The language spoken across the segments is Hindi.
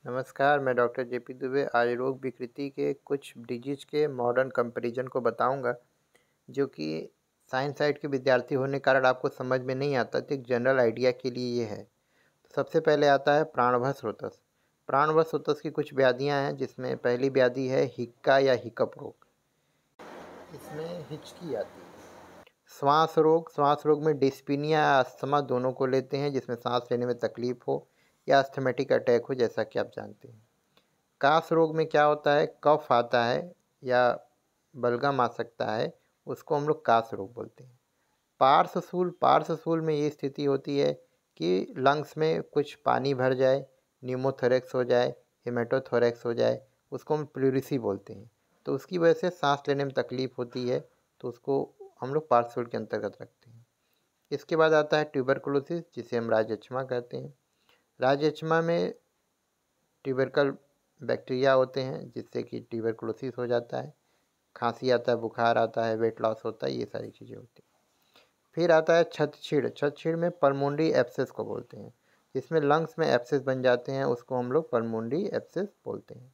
नमस्कार, मैं डॉक्टर जेपी दुबे आज रोग विकृति के कुछ डिजीज के मॉडर्न कंपैरिजन को बताऊंगा, जो कि साइंस साइड के विद्यार्थी होने के कारण आपको समझ में नहीं आता, तो एक जनरल आइडिया के लिए ये है। तो सबसे पहले आता है प्राणभस रोतस। प्राणभस रोतस की कुछ व्याधियां हैं, जिसमें पहली व्याधि है हिक्का या हिकअप रोग। इसमें हिचकी आती है। श्वास रोग में डिस्पीनिया या अस्थमा दोनों को लेते हैं, जिसमें सांस लेने में तकलीफ हो या अस्थमेटिक अटैक हो, जैसा कि आप जानते हैं। काश रोग में क्या होता है, कफ आता है या बलगम आ सकता है, उसको हम लोग काश रोग बोलते हैं। पार्श्वशूल में ये स्थिति होती है कि लंग्स में कुछ पानी भर जाए, न्यूमोथोरेक्स हो जाए, हेमेटोथोरेक्स हो जाए, उसको हम प्लूरिसी बोलते हैं। तो उसकी वजह से सांस लेने में तकलीफ होती है, तो उसको हम लोग पार्श्वशूल के अंतर्गत रखते हैं। इसके बाद आता है ट्यूबरकुलोसिस, जिसे हम राजयक्ष्मा कहते हैं। राजयक्ष्मा में ट्यूबरकल बैक्टीरिया होते हैं, जिससे कि ट्यूबरकुलोसिस हो जाता है। खांसी आता है, बुखार आता है, वेट लॉस होता है, ये सारी चीज़ें होती हैं। फिर आता है छत्छीड़ में पल्मोनरी एब्सेस को बोलते हैं, जिसमें लंग्स में एब्सेस बन जाते हैं, उसको हम लोग पल्मोनरी एब्सेस बोलते हैं।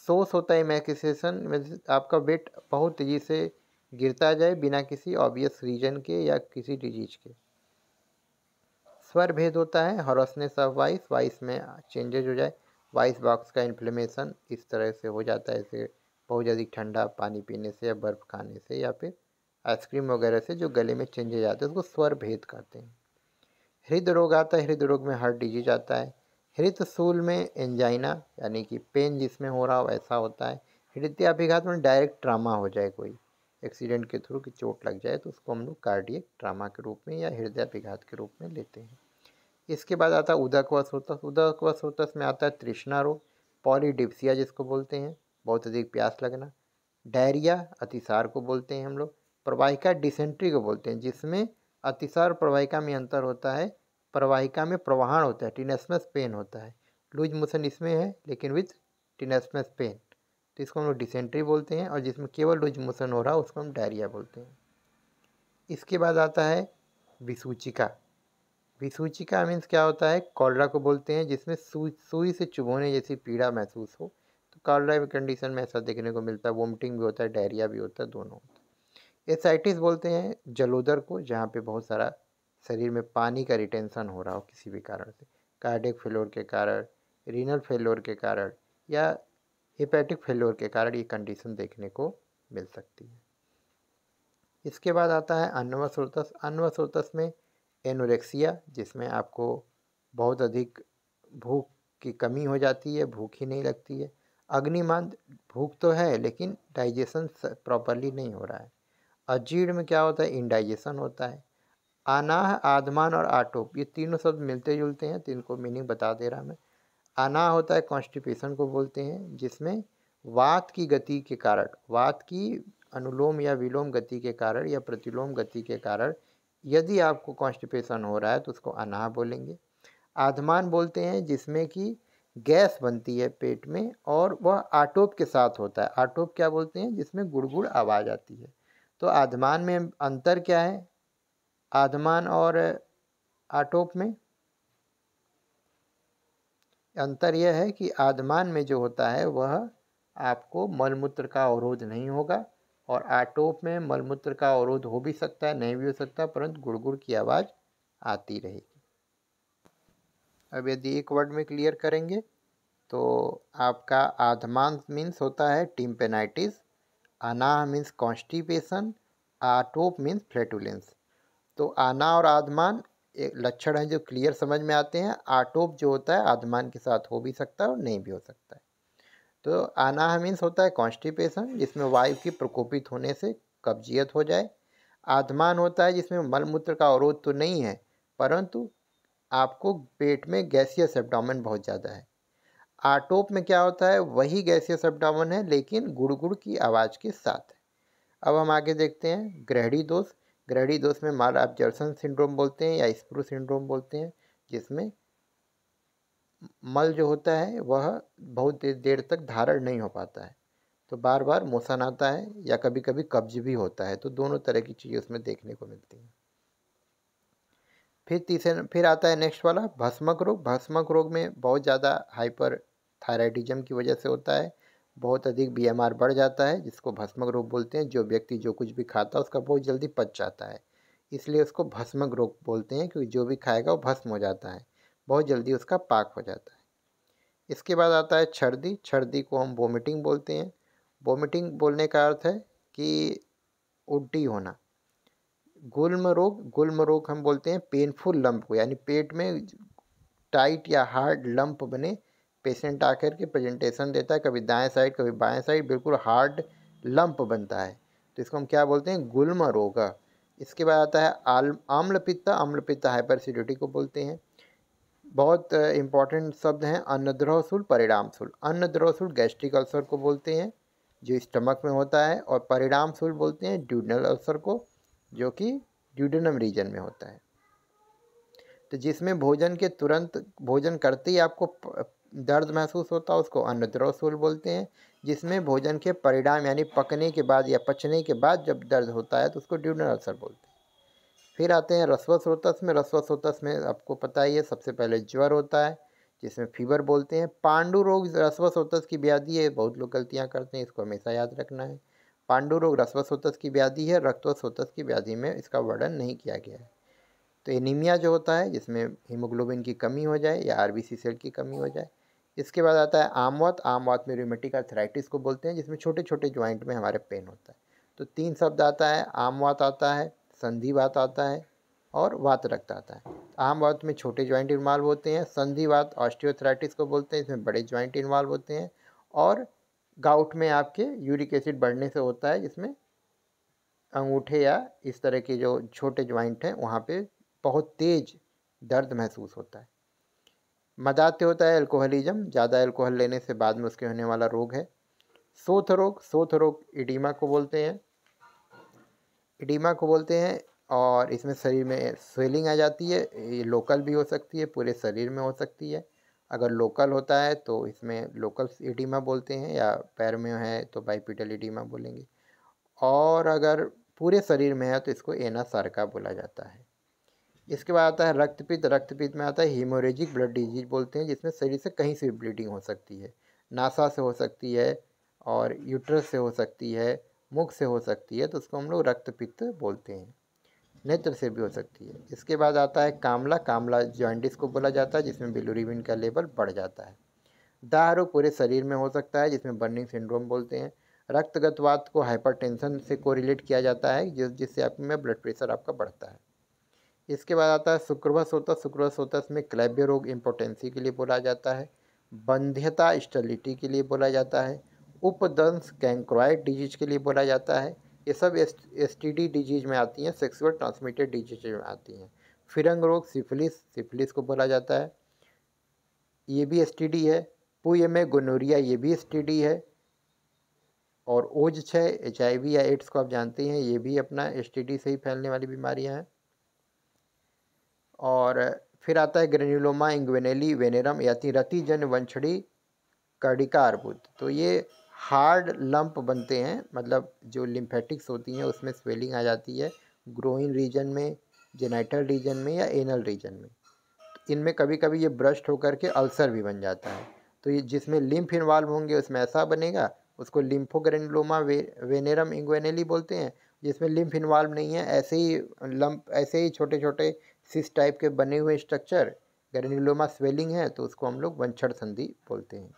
सोस होता है इमैक्यूसेशन में आपका वेट बहुत तेज़ी से गिरता जाए बिना किसी ऑब्वियस रीजन के या किसी डिजीज के। स्वर भेद होता है हॉरसनेस ऑफ वॉइस में चेंजेज हो जाए, वॉइस बॉक्स का इन्फ्लेमेशन इस तरह से हो जाता है, जैसे बहुत ज़्यादा ठंडा पानी पीने से या बर्फ़ खाने से या फिर आइसक्रीम वगैरह से जो गले में चेंजेज आते हैं, उसको स्वर भेद कहते हैं। हृदय रोग आता है, हृदय रोग में हार्ट डिजीज आता है। हृदयशूल में एंजाइना यानी कि पेन जिसमें हो रहा हो ऐसा होता है। हृदयाभिघात में डायरेक्ट ट्रामा हो जाए, कोई एक्सीडेंट के थ्रू की चोट लग जाए, तो उसको हम लोग कार्डियक ट्रामा के रूप में या हृदयाभिघात के रूप में लेते हैं। इसके बाद आता है उदकवस उदकवस में आता है तृष्णा रोग, पॉलीडिप्सिया जिसको बोलते हैं, बहुत अधिक प्यास लगना। डायरिया अतिसार को बोलते हैं हम लोग। प्रवाहिका डिसेंट्री को बोलते हैं, जिसमें अतिसार और प्रवाहिका में अंतर होता है। प्रवाहिका में प्रवाहन होता है, टिनेस्मस पेन होता है। लूज मोशन इसमें है लेकिन विथ टिनेस्मस पेन, तो इसको हम लोग डिसेंट्री बोलते हैं। और जिसमें केवल लूज मोशन हो रहा है उसको हम डायरिया बोलते हैं। इसके बाद आता है विसूचिका। विसूचिका मीन्स क्या होता है, कॉलरा को बोलते हैं, जिसमें सुई से चुभोने जैसी पीड़ा महसूस हो। तो कॉलरा कंडीशन में ऐसा देखने को मिलता है, वोमिटिंग भी होता है, डायरिया भी होता है, दोनों होता है। एसाइटिस बोलते हैं जलोदर को, जहाँ पे बहुत सारा शरीर में पानी का रिटेंशन हो रहा हो किसी भी कारण से, कार्डियक फेलोर के कारण, रीनल फेलोर के कारण या हेपेटिक फेलोर के कारण ये कंडीशन देखने को मिल सकती है। इसके बाद आता है अन्नवस्रोतस। अन्नवस्रोतस में एनोरेक्सिया, जिसमें आपको बहुत अधिक भूख की कमी हो जाती है, भूख ही नहीं लगती है। अग्निमांद, भूख तो है लेकिन डाइजेशन प्रॉपरली नहीं हो रहा है। अजीर्ण में क्या होता है, इंडाइजेशन होता है। अनाह, आधमान और आटोप, ये तीनों शब्द मिलते जुलते हैं, तो इनको मीनिंग बता दे रहा मैं। अनाह होता है कॉन्स्टिपेशन को बोलते हैं, जिसमें वात की गति के कारण, वात की अनुलोम या विलोम गति के कारण या प्रतिलोम गति के कारण यदि आपको कॉन्स्टिपेशन हो रहा है तो उसको अनाह बोलेंगे। आधमान बोलते हैं जिसमें कि गैस बनती है पेट में और वह आटोप के साथ होता है। आटोप क्या बोलते हैं, जिसमें गुड़गुड़ आवाज़ आती है। तो आधमान में अंतर क्या है, आधमान और आटोप में अंतर यह है कि आधमान में जो होता है वह आपको मलमूत्र का अवरोध नहीं होगा, और आटोप में मलमूत्र का अवरोध हो भी सकता है, नहीं भी हो सकता, परंतु गुड़गुड़ की आवाज़ आती रहेगी। अब यदि एक वर्ड में क्लियर करेंगे तो आपका आधमान मीन्स होता है टिम्पेनाइटिस, Ana means constipation, आटोप means flatulence. तो आना और आधमान एक लक्षण है जो क्लियर समझ में आते हैं। आटोप जो होता है आधमान के साथ हो भी सकता है और नहीं भी हो सकता है। तो आना मीन्स होता है कॉन्स्टिपेशन, जिसमें वायु की प्रकोपित होने से कब्जियत हो जाए। आधमान होता है जिसमें मलमूत्र का अवरोध तो नहीं है, परंतु आपको पेट में गैसियस एब्डोमेन बहुत ज़्यादा है। आटोप में क्या होता है, वही गैसियस एब्डोमेन है लेकिन गुड़गुड़ की आवाज़ के साथ है। अब हम आगे देखते हैं ग्रहणी दोष। ग्रहणी दोष में माल एब्जॉर्प्शन सिंड्रोम बोलते हैं या स्प्रू सिंड्रोम बोलते हैं, जिसमें मल जो होता है वह बहुत देर तक धारण नहीं हो पाता है, तो बार बार मोशन आता है या कभी कभी कब्ज भी होता है। तो दोनों तरह की चीज़ें उसमें देखने को मिलती हैं। फिर आता है नेक्स्ट वाला भस्मक रोग। भस्मक रोग में बहुत ज़्यादा हाइपर थायराइडिज्म की वजह से होता है, बहुत अधिक बीएमआर बढ़ जाता है, जिसको भस्मक रोग बोलते हैं। जो व्यक्ति जो कुछ भी खाता है उसका बहुत जल्दी पच जाता है, इसलिए उसको भस्मक रोग बोलते हैं, क्योंकि जो भी खाएगा वो भस्म हो जाता है, बहुत जल्दी उसका पाक हो जाता है। इसके बाद आता है छर्दी। छर्दी को हम वोमिटिंग बोलते हैं। वोमिटिंग बोलने का अर्थ है कि उल्टी होना। गुल्म रोग हम बोलते हैं पेनफुल लंप को, यानी पेट में टाइट या हार्ड लंप बने। पेशेंट आकर के प्रेजेंटेशन देता है, कभी दाएं साइड कभी बाएं साइड, बिल्कुल हार्ड लंप बनता है, तो इसको हम क्या बोलते हैं, गुल्म रोग। इसके बाद आता है आम्ल पित्त। आम्ल पित्त हाइपरसिडिटी को बोलते हैं। बहुत इंपॉर्टेंट शब्द हैं अन्नद्रव शूल, परिणाम शूल। अन्नद्रव शूल गैस्ट्रिक अल्सर को बोलते हैं, जो स्टमक में होता है, और परिणाम शूल बोलते हैं ड्यूडनल अल्सर को, जो कि ड्यूडेनम रीजन में होता है। तो जिसमें भोजन के तुरंत भोजन करते ही आपको दर्द महसूस होता है उसको अन्नद्रव शूल बोलते हैं। जिसमें भोजन के परिणाम यानी पकने के बाद या पचने के बाद जब दर्द होता है तो उसको ड्यूडेनल अल्सर बोलते हैं। फिर आते हैं रस्वस्रोतस में। रस्वस्रोतस में आपको पता ही है, सबसे पहले ज्वर होता है, जिसमें फीवर बोलते हैं। पांडु रोग रस्वस्रोतस की व्याधि है, बहुत लोग गलतियां करते हैं, इसको हमेशा याद रखना है। पांडु रोग रस्वस्रोतस की व्याधि है, रक्तस्रोतस की व्याधि में इसका वर्णन नहीं किया गया है। तो एनीमिया जो होता है, जिसमें हीमोग्लोबिन की कमी हो जाए या आरबीसी सेल की कमी हो जाए। इसके बाद आता है आमवात। आमवात में रूमेटिक अर्थराइटिस को बोलते हैं, जिसमें छोटे छोटे ज्वाइंट में हमारे पेन होता है। तो 3 शब्द आता है, आमवात आता है, संधिवात आता है, और वात रक्त आता है। आमवात में छोटे ज्वाइंट इन्वॉल्व होते हैं, संधिवात ऑस्टियोआर्थराइटिस को बोलते हैं, इसमें बड़े ज्वाइंट इन्वॉल्व होते हैं, और गाउट में आपके यूरिक एसिड बढ़ने से होता है, जिसमें अंगूठे या इस तरह के जो छोटे ज्वाइंट हैं वहाँ पे बहुत तेज दर्द महसूस होता है। मदाते होता है एल्कोहलिज्म, ज़्यादा एल्कोहल लेने से बाद में उसके होने वाला रोग है। सोथ रोग। सोथ रोग इडीमा को बोलते हैं, इडीमा को बोलते हैं, और इसमें शरीर में स्वेलिंग आ जाती है। ये लोकल भी हो सकती है, पूरे शरीर में हो सकती है। अगर लोकल होता है तो इसमें लोकल इडीमा बोलते हैं, या पैर में है तो बाइपिटल इडीमा बोलेंगे, और अगर पूरे शरीर में है तो इसको एना सार्का बोला जाता है। इसके बाद आता है रक्तपित्त। रक्तपित्त में आता है हीमोरेजिक ब्लड डिजीज बोलते हैं, जिसमें शरीर से कहीं से भी ब्लीडिंग हो सकती है, नासा से हो सकती है, और यूट्रस से हो सकती है, मुख से हो सकती है, तो उसको हम लोग रक्तपित्त बोलते हैं। नेत्र से भी हो सकती है। इसके बाद आता है कामला। कामला जॉइंटिस को बोला जाता है, जिसमें बिलिरुबिन का लेवल बढ़ जाता है। दाह रोग पूरे शरीर में हो सकता है, जिसमें बर्निंग सिंड्रोम बोलते हैं। रक्तगतवात को हाइपरटेंशन से कोरिलेट किया जाता है, जिससे आप में ब्लड प्रेशर आपका बढ़ता है। इसके बाद आता है शुक्रवसोतस। शुक्रवसोतस में क्लैब्य रोग इम्पोटेंसी के लिए बोला जाता है, बंध्यता स्टेरिलिटी के लिए बोला जाता है, उपदंश कैंक्रोइड डिजीज के लिए बोला जाता है। ये सब एसटीडी डिजीज में आती हैं, सेक्सुअल ट्रांसमिटेड डिजीज में आती हैं। फिरंग रोग सिफिलिस, सिफिलिस को बोला जाता है, ये भी एसटीडी है। पुय में गोनोरिया, ये भी एसटीडी है। और ओज 6 एचआईवी या एड्स को आप जानते हैं, ये भी अपना एसटीडी से ही फैलने वाली बीमारियां हैं। और फिर आता है ग्रेन्युलोमा इंग्वेनेली वेनेरम, या रतिजन वंशड़ी कर्डिका अर्बुद। तो ये हार्ड लंप बनते हैं, मतलब जो लिम्फेटिक्स होती हैं उसमें स्वेलिंग आ जाती है, ग्रोइन रीजन में, जेनाइटल रीजन में, या एनल रीजन में। तो इनमें कभी कभी ये ब्रस्ट होकर के अल्सर भी बन जाता है। तो ये जिसमें लिम्फ इन्वॉल्व होंगे उसमें ऐसा बनेगा, उसको लिम्फोग्रेनुलोमा वेनेरम इंग्वेनेली बोलते हैं। जिसमें लिम्फ इन्वॉल्व नहीं है, ऐसे ही लंप, ऐसे ही छोटे छोटे सिस टाइप के बने हुए स्ट्रक्चर, ग्रेनुलोमा स्वेलिंग है, तो उसको हम लोग वंशड़ संधि बोलते हैं।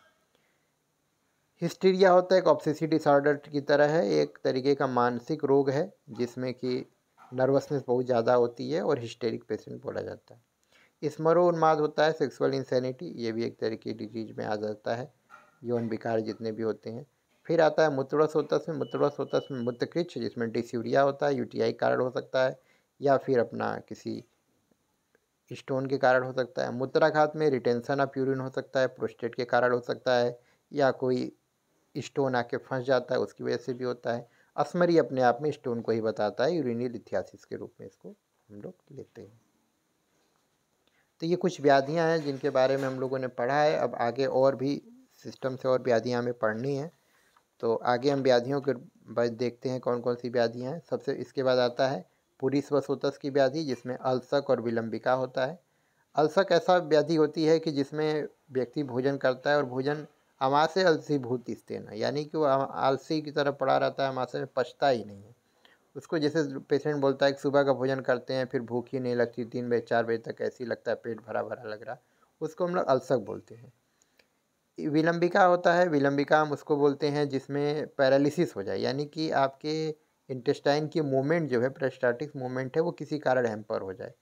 हिस्टीरिया होता है एक ऑब्सेसिव डिसऑर्डर की तरह है, एक तरीके का मानसिक रोग है, जिसमें कि नर्वसनेस बहुत ज़्यादा होती है और हिस्टेरिक पेशेंट बोला जाता है। स्मरो उन्माद होता है सेक्सुअल इंसैनिटी, ये भी एक तरह की डिजीज में आ जाता है, यौन विकार जितने भी होते हैं। फिर आता है मूत्रस्रोतस में। मूत्रस्रोतस में मूत्रकृच्छ, जिसमें डिस्यूरिया होता है, यूटीआई कारण हो सकता है, या फिर अपना किसी स्टोन के कारण हो सकता है। मूत्राघात में रिटेंशन ऑफ यूरिन हो सकता है, प्रोस्टेट के कारण हो सकता है, या कोई स्टोन आके फंस जाता है उसकी वजह से भी होता है। अस्मरी अपने आप में स्टोन को ही बताता है, यूरिनरी लिथियासिस के रूप में इसको हम लोग लेते हैं। तो ये कुछ व्याधियां हैं जिनके बारे में हम लोगों ने पढ़ा है। अब आगे और भी सिस्टम से और व्याधियां हमें पढ़नी हैं, तो आगे हम व्याधियों के बाद देखते हैं कौन कौन सी व्याधियां हैं। सबसे इसके बाद आता है पुरीश्वसोतस की व्याधि, जिसमें अल्सक और विलंबिका होता है। अल्सक ऐसा व्याधि होती है कि जिसमें व्यक्ति भोजन करता है और भोजन आमाशय अलसीभूत स्तेन, यानी कि वो आलसी की तरह पड़ा रहता है, आमाशय में पचता ही नहीं है उसको। जैसे पेशेंट बोलता है कि सुबह का भोजन करते हैं फिर भूख ही नहीं लगती, 3 बजे 4 बजे तक ऐसे ही लगता है पेट भरा भरा लग रहा, उसको हम लोग अल्सक बोलते हैं। विलंबिका होता है, विलंबिका हम उसको बोलते हैं जिसमें पैरालिसिस हो जाए, यानी कि आपके इंटेस्टाइन की मूवमेंट जो है, पेरिस्टाल्टिक मूवमेंट है, वो किसी कारण हैम्पर हो जाए।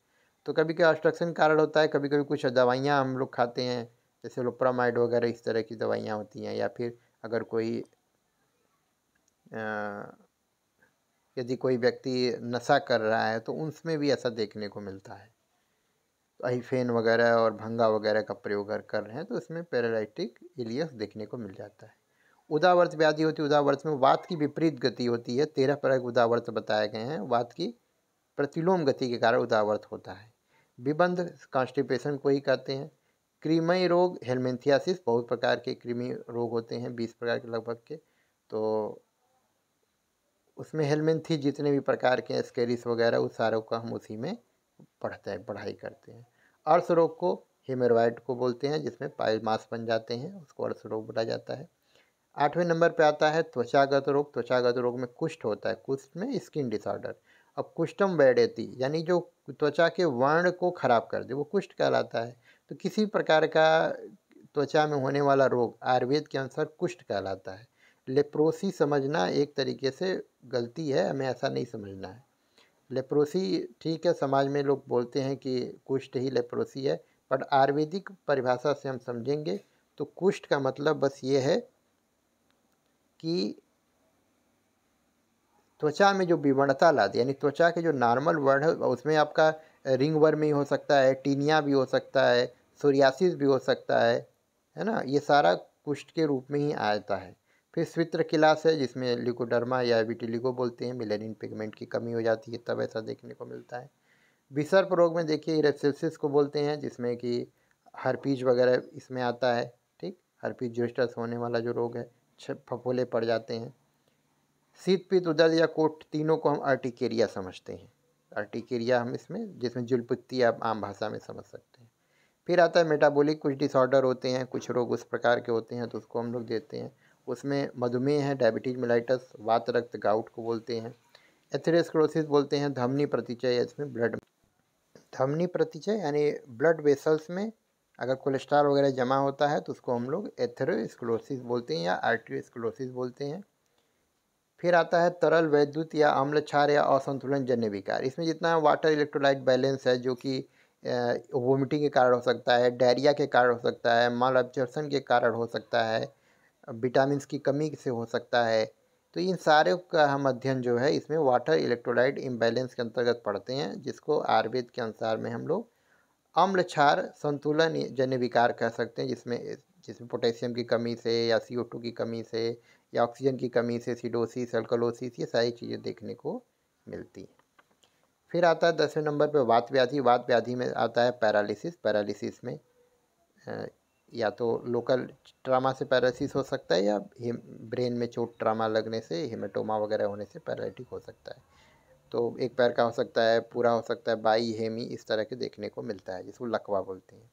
तो कभी कभी ऑब्स्ट्रक्शन कारण होता है, कभी कभी कुछ दवाइयाँ हम लोग खाते हैं जैसे लोप्रामाइड वगैरह, इस तरह की दवाइयाँ होती हैं, या फिर अगर कोई यदि कोई व्यक्ति नशा कर रहा है तो उसमें भी ऐसा देखने को मिलता है। तो अहिफेन वगैरह और भंगा वगैरह का प्रयोग अगर कर रहे हैं तो उसमें पैरालिटिक इलियस देखने को मिल जाता है। उदावर्त व्याधि होती है, उदावर्त में वात की विपरीत गति होती है। 13 प्रकार के उदावर्त बताए गए हैं, वात की प्रतिलोम गति के कारण उदावर्त होता है। विबंध कॉन्स्टिपेशन को ही कहते हैं। कृमि रोग हेलमेंथियासिस, बहुत प्रकार के कृमि रोग होते हैं, 20 प्रकार के लगभग के, तो उसमें हेलमेंथी जितने भी प्रकार के एस्केरिस वगैरह उस सारों का हम उसी में पढ़ाई करते हैं। अर्श रोग को हेमरॉइड को बोलते हैं, जिसमें पाइल मास बन जाते हैं, उसको अर्श रोग बोला जाता है। 8वें नंबर पे आता है त्वचागत रोग। त्वचागत रोग में कुष्ठ होता है, कुष्ठ में स्किन डिसऑर्डर। अब कुष्ठम वैडेति, यानी जो त्वचा के वर्ण को खराब कर दे वो कुष्ठ कहलाता है। तो किसी प्रकार का त्वचा में होने वाला रोग आयुर्वेद के अनुसार कुष्ठ कहलाता है। लेप्रोसी समझना एक तरीके से गलती है, हमें ऐसा नहीं समझना है। लेप्रोसी ठीक है, समाज में लोग बोलते हैं कि कुष्ठ ही लेप्रोसी है, बट आयुर्वेदिक परिभाषा से हम समझेंगे तो कुष्ठ का मतलब बस ये है कि त्वचा में जो विवर्णता ला दे, यानी त्वचा के जो नॉर्मल वर्ण है उसमें आपका रिंग वर्म ही हो सकता है, टीनिया भी हो सकता है, सोरियासिस भी हो सकता है ना, ये सारा कुष्ठ के रूप में ही आता है। फिर स्वित्र किलास है, जिसमें लिकोडर्मा या विटिलिगो बोलते हैं, मिलेनिन पिगमेंट की कमी हो जाती है तब ऐसा देखने को मिलता है। विसर्प रोग में देखिए रेप्सिलिस को बोलते हैं, जिसमें कि हर्पीज वगैरह इसमें आता है। ठीक, हर्पीज जोस्टस होने वाला जो रोग है, फफोले पड़ जाते हैं। शीत पित्त उदर या कोट, तीनों को हम अर्टिकेरिया समझते हैं। अर्टिकेरिया हम इसमें, जिसमें जुलपुत्ती आप आम भाषा में समझ सकते हैं। फिर आता है मेटाबॉलिक, कुछ डिसऑर्डर होते हैं, कुछ रोग उस प्रकार के होते हैं तो उसको हम लोग देते हैं। उसमें मधुमेह है, डायबिटीज मेलाइटस, वात रक्त गाउट को बोलते हैं। एथेरोस्क्लेरोसिस बोलते हैं, धमनी प्रतिचय, इसमें ब्लड धमनी प्रतिचय यानी ब्लड वेसल्स में अगर कोलेस्ट्रॉल वगैरह जमा होता है तो उसको हम लोग एथेरोस्क्लेरोसिस बोलते हैं या आर्टेरियोस्क्लेरोसिस बोलते हैं। फिर आता है तरल वैद्युत या अम्ल क्षार या असंतुलन जन्य विकार। इसमें जितना वाटर इलेक्ट्रोलाइट बैलेंस है, जो कि वोमिटिंग के कारण हो सकता है, डायरिया के कारण हो सकता है, माल एब्जॉर्प्शन के कारण हो सकता है, विटामिन की कमी से हो सकता है, तो इन सारे का हम अध्ययन जो है इसमें वाटर इलेक्ट्रोलाइट इम्बैलेंस के अंतर्गत पढ़ते हैं, जिसको आयुर्वेद के अनुसार में हम लोग अम्ल क्षार संतुलन जन्य विकार कह सकते हैं, जिसमें जिसमें पोटेशियम की कमी से या CO2 की कमी से या ऑक्सीजन की कमी से सिडोसिस, अल्कलोसिस, ये सारी चीज़ें देखने को मिलती हैं। फिर आता है 10वें नंबर पे वात व्याधि। वात व्याधि में आता है पैरालिसिस। पैरालिसिस में या तो लोकल ट्रामा से पैरालिसिस हो सकता है या ब्रेन में चोट ट्रामा लगने से, हेमेटोमा वगैरह होने से पैरालिटिक हो सकता है। तो एक पैर का हो सकता है, पूरा हो सकता है, बाई हेमी, इस तरह के देखने को मिलता है, जिसको लकवा बोलते हैं।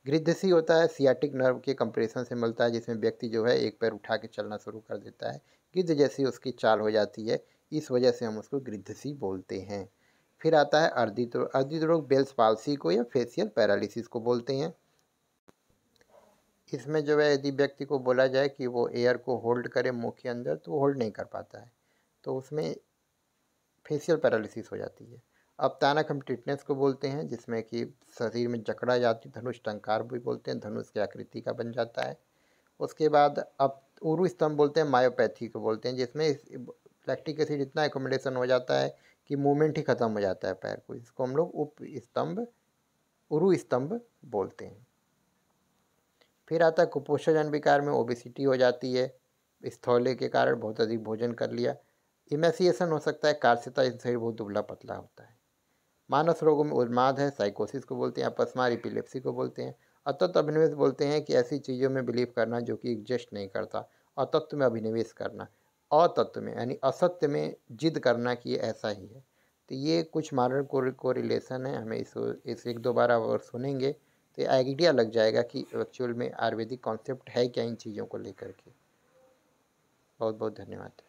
गृद्धसी होता है, सियाटिक नर्व के कंप्रेशन से मिलता है, जिसमें व्यक्ति जो है एक पैर उठा के चलना शुरू कर देता है, गिद्ध जैसी उसकी चाल हो जाती है, इस वजह से हम उसको गृद्धसी बोलते हैं। फिर आता है अर्दित रोग। अर्दित रोग बेल्स पाल्सी को या फेशियल पैरालिसिस को बोलते हैं। इसमें जो है यदि व्यक्ति को बोला जाए कि वो एयर को होल्ड करे मुंह के अंदर तो वो होल्ड नहीं कर पाता है, तो उसमें फेशियल पैरालिसिस हो जाती है। अब तानक हम टिटनेस को बोलते हैं, जिसमें कि शरीर में जकड़ा जाती, धनुष टंकार भी बोलते हैं, धनुष की आकृति का बन जाता है। उसके बाद अब उरु स्तंभ बोलते हैं, मायोपैथी को बोलते हैं, जिसमें लैक्टिक एसिड इतना एकोमोडेशन हो जाता है कि मूवमेंट ही खत्म हो जाता है पैर को, इसको हम लोग उप स्तंभ, उरु स्तंभ बोलते हैं। फिर आता है कुपोषण विकार में ओबेसिटी हो जाती है, स्थौल्य के कारण बहुत अधिक भोजन कर लिया। इमेसिएशन हो सकता है, कार्सिता, शरीर बहुत दुबला पतला होता है। मानस रोगों में उन्माद है, साइकोसिस को बोलते हैं, अपस्मार एपिलेप्सी को बोलते हैं। अतत्व अभिनिवेश बोलते हैं कि ऐसी चीज़ों में बिलीव करना जो कि एग्जिस्ट नहीं करता। अतत्व में अभिनिवेश करना, अतत्व में यानी असत्य में जिद करना कि ऐसा ही है। तो ये कुछ मॉडर्न कोरिलेशन है, हमें इस एक दो बार अगर सुनेंगे तो आइडिया लग जाएगा कि एक्चुअल में आयुर्वेदिक कॉन्सेप्ट है क्या इन चीज़ों को लेकर के। बहुत बहुत धन्यवाद।